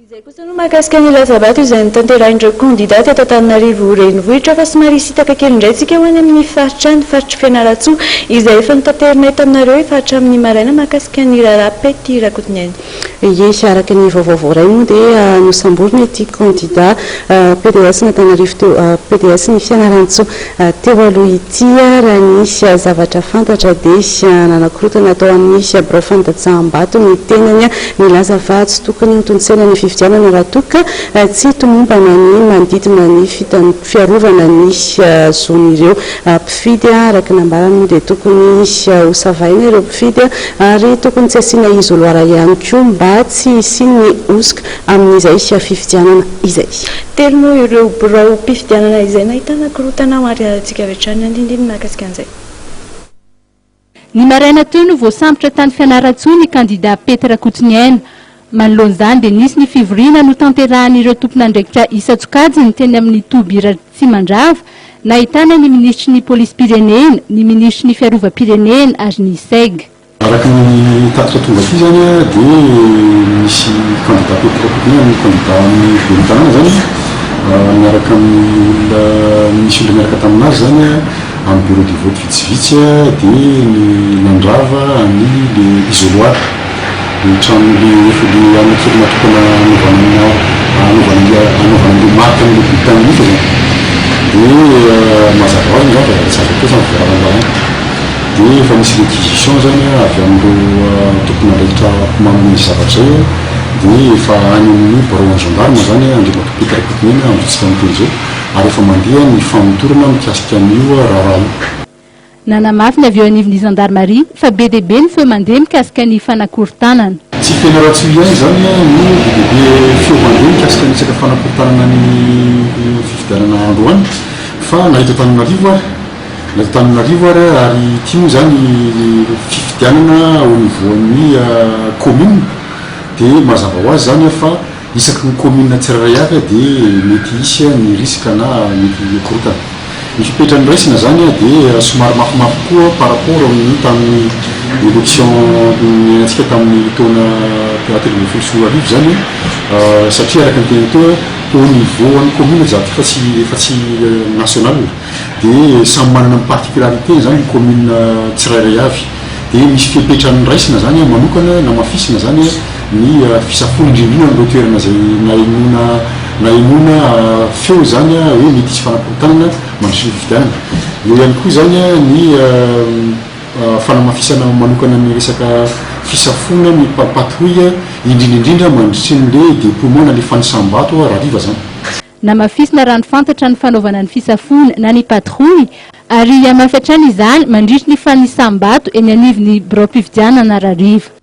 Izay kosa no mahakasika ny Lazabato izay nitanterahin'ireo kandidaty eto Antananarivo renivohitra fa somary sitaka kely indray tsika ho any amin'ny faritra ny faritry Fianarantsoa izay efa nitanterana eto aminareo efa hatramin'ny maraina mahakasika ny raharaha Pety Rakotoniaina. Ye araka ny vaovao iray moa dia nosamborina ity candidat PDS n'Antananarivo teo PDS ny Fianarantsoa teo aloha ity raha nisy zavatra fantatra dia nanakorotana atao amin'ny birao fandatsahambato ny tenany milaza fa tsy tokony hotontsena ny fifidianana raha toka tsy tomombana ny manodidina ny fiarovana ny zony ireo mpifidy araka nambarany dia tokony ho savaina ireo mpifidy ary tokony tsy asiana izoloara ihany koa mba tsy hisiny osika amin'izay fifidianana izay. Telo moa ireo birao mpifidianana izay nahitana korotana mariantsika avy hatrany andindiny mahakasika an'izay. Ny maraina teo no voasambotra tany Fianarantsoa ny candidat Pety Rakotoniaina. Manoloan'izany dia nisy ny fivoriana no tanterahan'ireo tompon'andraikitra Isatsokajy ny teny amin'ny Tobira Tsimandrava, nahitana ny ministry ny Polisy-pirenena, ny ministry ny Fiarovam-pirenena ary ny SEG. Araka ny tatitra tonga ity zany dia misy candidat Pety Rakotoniaina ny candidat amin'ny Ben'ny Tanàna zany miaraka misy olona miaraka taminazy zany amin'ny bureau de vote vitsivitsy dia ny Nandrava ny isoloir ny trano efa le anakely natokana anaovana marika amin'ny bulletin nify zany dia mazava ho azy ngamba tsara kosa ny fiarahamonina dia efa misy réquisition zany avy amin'ireo tompon'andraikitra mpamaminy zavatra io dia efa any amin'ny barao gendarme zany andriambato Pety Rakotoniaina amintsika miteny zao ary efa mandeha ny famotorana mikasika an'io raharaha io. Nanamafy ny avy eo anivon'ny gendarmerie fa be dia be ny feo mandeha mikasika ny fanakorontanana. Tsy Fianarantsoa ihany zany no bebe feo mandeha mikasika ny resaka fanakorontanana ny fifidianana androany fa nahita Antananarivo ary ity moa zany fifidianana au niveau ny commune dia mazava ho azy zany fa isaky ny commune tsirairay avy dia mety hisy ny risque na mety korotana. Ny fipetrany raisina zany dia somary mafimafy koa par rapport amin'ny tamin'ny élection antsika tamin'ny taona telo folo arivo zany satria araka ny teny teo au niveau any commune zany fa tsy national dia samy manana ny particularité zany ny commune tsirairay avy dia misy fipetrany raisina zany manokana na mafisina zany ny fisafony indrindrina amin'ireo toerana zay nainoana feo zany hoe mety hisy fanakorontanana mandritra ny fifidianana. Eo ihany koa zany ny fanamafisana manokana ny resaka fisafona ny patrouille indrindrindrindra mandritry n'le déploiement na le fanisambato raha riva zany. Namafisina rano fantatra ny fanaovana ny fisafona na ny patrouille ary amafy hatrany izany mandritry ny fanisambato eny anivon'ny birao mpifidianana Arariva.